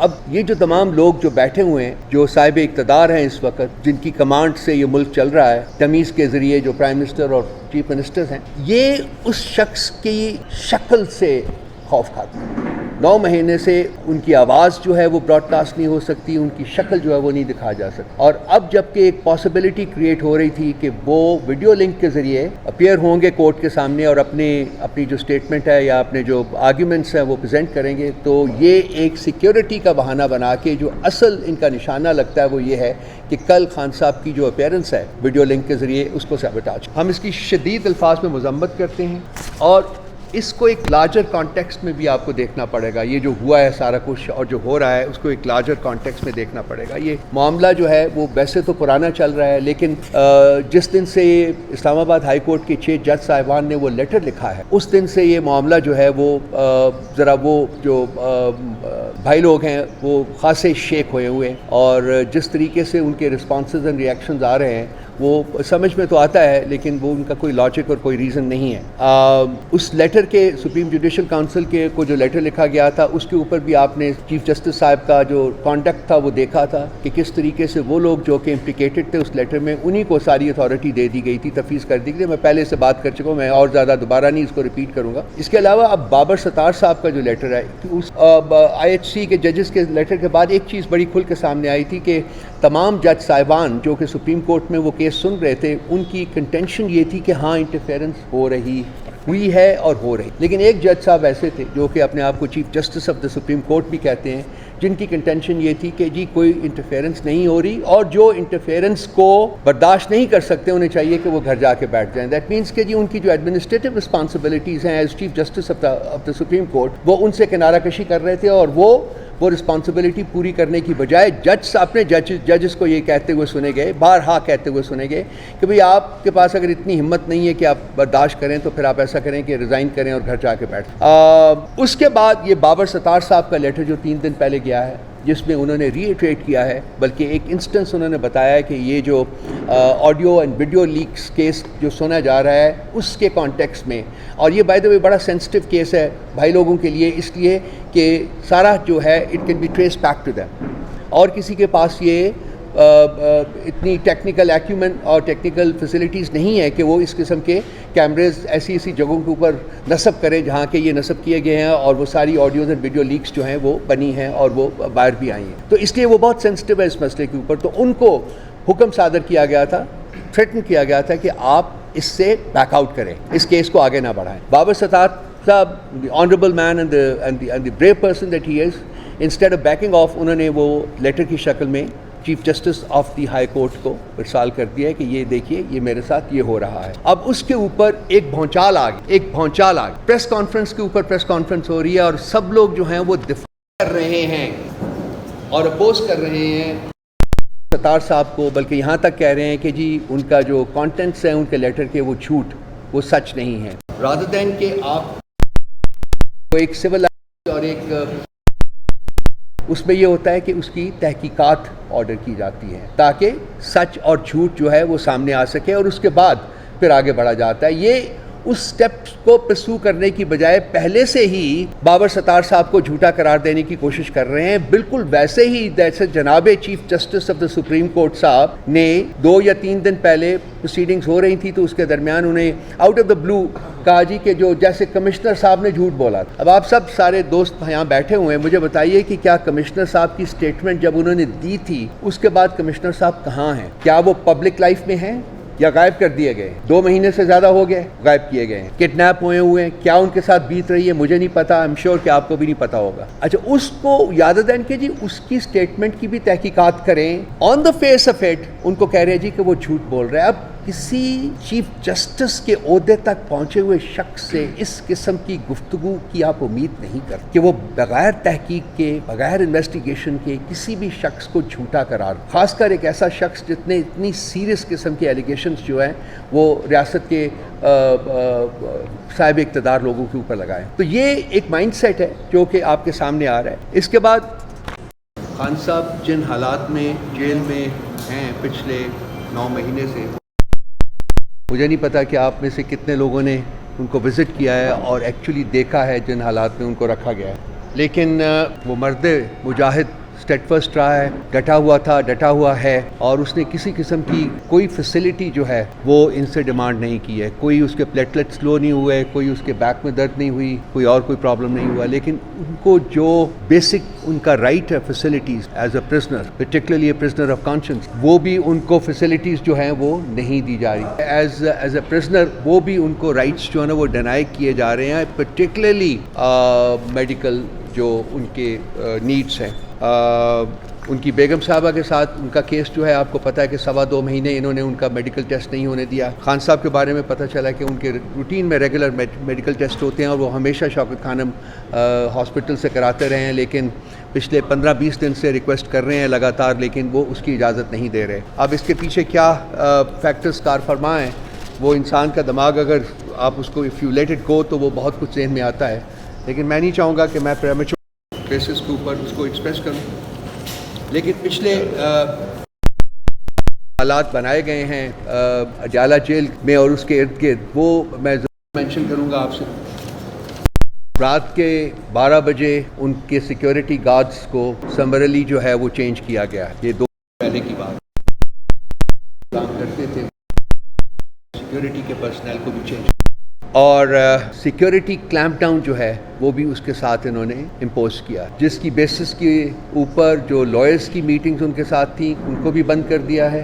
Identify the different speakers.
Speaker 1: اب یہ جو تمام لوگ جو بیٹھے ہوئے ہیں، جو صاحب اقتدار ہیں اس وقت، جن کی کمانڈ سے یہ ملک چل رہا ہے، تمیز کے ذریعے جو پرائم منسٹر اور چیف منسٹر ہیں، یہ اس شخص کی شکل سے خوف کھاتے ہیں۔ 9 مہینے سے ان کی آواز جو ہے وہ براڈ کاسٹ نہیں ہو سکتی، ان کی شکل جو ہے وہ نہیں دکھا جا سکتی، اور اب جب کہ ایک پاسبلٹی کریٹ ہو رہی تھی کہ وہ ویڈیو لنک کے ذریعے اپیئر ہوں گے کورٹ کے سامنے اور اپنی جو اسٹیٹمنٹ ہے یا اپنے جو آرگیومنٹس ہیں وہ پریزنٹ کریں گے، تو یہ ایک سیکیورٹی کا بہانہ بنا کے جو اصل ان کا نشانہ لگتا ہے وہ یہ ہے کہ کل خان صاحب کی جو اپیئرنس ہے ویڈیو لنک کے ذریعے اس کو سیبوٹاج۔ ہم اس کی شدید الفاظ میں مذمت کرتے ہیں، اور اس کو ایک لارجر کانٹیکسٹ میں بھی آپ کو دیکھنا پڑے گا۔ یہ جو ہوا ہے سارا کچھ اور جو ہو رہا ہے اس کو ایک لارجر کانٹیکسٹ میں دیکھنا پڑے گا۔ یہ معاملہ جو ہے وہ ویسے تو پرانا چل رہا ہے، لیکن جس دن سے اسلام آباد ہائی کورٹ کے 6 جج صاحبان نے وہ لیٹر لکھا ہے، اس دن سے یہ معاملہ جو ہے وہ ذرا وہ جو بھائی لوگ ہیں وہ خاصے شیک ہوئے ہیں، اور جس طریقے سے ان کے رسپانسز اینڈ ریئیکشنز آ رہے ہیں وہ سمجھ میں تو آتا ہے، لیکن وہ ان کا کوئی لاجک اور کوئی ریزن نہیں ہے۔ اس لیٹر کے سپریم جوڈیشل کونسل کے کو جو لیٹر لکھا گیا تھا اس کے اوپر بھی آپ نے چیف جسٹس صاحب کا جو کانڈکٹ تھا وہ دیکھا تھا کہ کس طریقے سے وہ لوگ جو کہ امپلیکیٹڈ تھے اس لیٹر میں، انہی کو ساری اتھارٹی دے دی گئی تھی، تفویض کر دی گئی۔ میں پہلے سے بات کر چکا ہوں، میں اور زیادہ دوبارہ نہیں اس کو ریپیٹ کروں گا۔ اس کے علاوہ اب بابر ستار صاحب کا جو لیٹر ہے، اس IHC کے ججز کے لیٹر کے بعد ایک چیز بڑی کھل کے سامنے آئی تھی کہ تمام جج صاحبان جو کہ سپریم کورٹ میں وہ کیس سن رہے تھے، ان کی کنٹینشن یہ تھی کہ ہاں انٹرفیئرنس ہوئی ہے اور ہو رہی، لیکن ایک جج صاحب ایسے تھے جو کہ اپنے آپ کو chief justice of the supreme court بھی کہتے ہیں، جن کی کنٹینشن یہ تھی کہ جی کوئی انٹرفیئرنس نہیں ہو رہی، اور جو انٹرفیئرنس کو برداشت نہیں کر سکتے انہیں چاہیے کہ وہ گھر جا کے بیٹھ جائیں۔ دیٹ مینس کہ جی ان کی جو ایڈمنسٹریٹو رسپانسبلٹیز ہیں as chief justice of the supreme court, وہ ان سے کنارہ کشی کر رہے تھے، اور وہ رسپانسبلٹی پوری کرنے کی بجائے اپنے ججز کو یہ کہتے ہوئے سنے گئے، بارہا کہتے ہوئے سنے گئے کہ بھئی آپ کے پاس اگر اتنی ہمت نہیں ہے کہ آپ برداشت کریں تو پھر آپ ایسا کریں کہ ریزائن کریں اور گھر جا کے بیٹھیں۔ اس کے بعد یہ بابر ستار صاحب کا لیٹر جو 3 دن پہلے گیا ہے، جس میں انہوں نے ری ایٹریٹ کیا ہے، بلکہ ایک انسٹنس انہوں نے بتایا ہے کہ یہ جو audio and video leaks case جو سنا جا رہا ہے اس کے کانٹیکسٹ میں، اور یہ بائی دا وے بڑا سینسٹیو کیس ہے بھائی لوگوں کے لیے، اس لیے کہ سارا جو ہے it can be trace back to them, اور کسی کے پاس یہ اتنی ٹیکنیکل ایکیومن اور ٹیکنیکل فیسلٹیز نہیں ہے کہ وہ اس قسم کے کیمریز ایسی جگہوں کے اوپر نصب کرے جہاں کہ یہ نصب کیے گئے ہیں، اور وہ ساری آڈیوز اینڈ ویڈیو لیکس جو ہیں وہ بنی ہیں اور وہ باہر بھی آئی ہیں، تو اس لیے وہ بہت سینسٹیو ہے اس مسئلے کے اوپر۔ تو ان کو حکم صادر کیا گیا تھا، تھریٹن کیا گیا تھا کہ آپ اس سے بیک آؤٹ کریں، اس کیس کو آگے نہ بڑھائیں۔ بابر ستار صاحب، the honourable man and the brave person that he is, instead of backing off, انہوں نے وہ لیٹر کی شکل میں chief justice of the high court کو ارسال کر دیا ہے کہ یہ دیکھیے یہ میرے ساتھ یہ ہو رہا ہے۔ اب اس کے اوپر ایک بھونچال آ گئی، پریس کانفرنس کے اوپر پریس کانفرنس ہو رہی ہے، اور سب لوگ جو ہیں وہ دفاع کر رہے ہیں اور اپوز کر رہے ہیں ستار صاحب کو، بلکہ یہاں تک کہہ رہے ہیں کہ جی ان کا جو کانٹینٹس ہیں ان کے لیٹر کے وہ جھوٹ، وہ سچ نہیں ہے، رادر دین کہ آپ کو ایک سول اور ایک اس میں یہ ہوتا ہے کہ اس کی تحقیقات آرڈر کی جاتی ہے تاکہ سچ اور جھوٹ جو ہے وہ سامنے آ سکے، اور اس کے بعد پھر آگے بڑھا جاتا ہے۔ یہ اس سٹیپ کو پرسو کرنے کی بجائے پہلے سے ہی بابر ستار صاحب کو جھوٹا قرار دینے کی کوشش کر رہے ہیں، بالکل ویسے ہی جیسے جناب chief justice of the supreme court صاحب نے 2 یا 3 دن پہلے پروسیڈنگز ہو رہی تھی تو اس کے درمیان انہیں آؤٹ آف دا بلو کہا جی کہ جو جیسے کمشنر صاحب نے جھوٹ بولا تھا۔ اب آپ سب سارے دوست یہاں بیٹھے ہوئے ہیں، مجھے بتائیے کہ کیا کمشنر صاحب کی سٹیٹمنٹ جب انہوں نے دی تھی اس کے بعد کمشنر صاحب کہاں ہیں؟ کیا وہ پبلک لائف میں ہیں یا غائب کر دیے گئے؟ 2 مہینے سے زیادہ ہو گئے غائب کیے گئے ہیں، کڈنیپ ہوئے ہیں، کیا ان کے ساتھ بیت رہی ہے مجھے نہیں پتا، آئی ایم شیور کہ آپ کو بھی نہیں پتا ہوگا۔ اچھا، اس کو یاد دین کہ جی اس کی سٹیٹمنٹ کی بھی تحقیقات کریں، on the face of it ان کو کہہ رہے ہیں جی کہ وہ جھوٹ بول رہے ہیں۔ اب کسی چیف جسٹس کے عہدے تک پہنچے ہوئے شخص سے اس قسم کی گفتگو کی آپ امید نہیں کرتے کہ وہ بغیر تحقیق کے، بغیر انویسٹیگیشن کے کسی بھی شخص کو جھوٹا قرار، خاص کر ایک ایسا شخص جتنے اتنی سیریس قسم کے ایلیگیشنز جو ہیں وہ ریاست کے صاحب اقتدار لوگوں کے اوپر لگائیں۔ تو یہ ایک مائنڈ سیٹ ہے جو کہ آپ کے سامنے آ رہا ہے۔ اس کے بعد خان صاحب جن حالات میں جیل میں ہیں پچھلے 9 مہینے سے، مجھے نہیں پتا کہ آپ میں سے کتنے لوگوں نے ان کو وزٹ کیا ہے اور ایکچولی دیکھا ہے جن حالات میں ان کو رکھا گیا ہے۔ لیکن وہ مرد مجاہد اسٹیٹ فرسٹ رہا ہے، ڈٹا ہوا تھا، ڈٹا ہوا ہے، اور اس نے کسی قسم کی کوئی فیسلٹی جو ہے وہ ان سے ڈیمانڈ نہیں کی ہے. کوئی اس کے پلیٹلیٹ سلو نہیں ہوئے، کوئی اس کے بیک میں درد نہیں ہوئی، کوئی اور کوئی پرابلم نہیں ہوا. لیکن ان کو جو بیسک ان کا رائٹ ہے facilities as a prisoner, particularly a prisoner of conscience, وہ بھی ان کو فیسلٹیز جو ہیں وہ نہیں دی جا رہی. ایز اے پرزنر وہ بھی ان کو رائٹس جو ہے نا وہ ڈینائی کیے جا رہے ہیں، پرٹیکولرلی میڈیکل جو ان کے نیڈس ہیں. ان کی بیگم صاحبہ کے ساتھ ان کا کیس جو ہے آپ کو پتہ ہے کہ 2.25 مہینے انہوں نے ان کا میڈیکل ٹیسٹ نہیں ہونے دیا. خان صاحب کے بارے میں پتہ چلا کہ ان کے روٹین میں ریگولر میڈیکل ٹیسٹ ہوتے ہیں اور وہ ہمیشہ شوکت خانم ہاسپٹل سے کراتے رہے ہیں، لیکن پچھلے 15-20 دن سے ریکویسٹ کر رہے ہیں لگاتار، لیکن وہ اس کی اجازت نہیں دے رہے. اب اس کے پیچھے کیا فیکٹرز کار فرما ہیں، وہ انسان کا دماغ اگر آپ اس کو if you let it go تو وہ بہت کچھ ذہن میں آتا ہے. لیکن میں نہیں چاہوں گا کہ میں پریمیچور بیسس کے اوپر اس کو ایکسپریس کروں. لیکن پچھلے حالات بنائے گئے ہیں اڈیالہ جیل میں اور اس کے ارد گرد، وہ میں ضرور مینشن کروں گا آپ سے. رات کے 12 بجے ان کے سیکیورٹی گارڈز کو سمرلی جو ہے وہ چینج کیا گیا. یہ 2 پہلے کی بات کام کرتے تھے، سیکیورٹی کے پرسنل کو بھی چینج، اور سیکیورٹی کلیمپ ڈاؤن جو ہے وہ بھی اس کے ساتھ انہوں نے امپوز کیا، جس کی بیسس کے اوپر جو لائرز کی میٹنگز ان کے ساتھ تھیں ان کو بھی بند کر دیا ہے.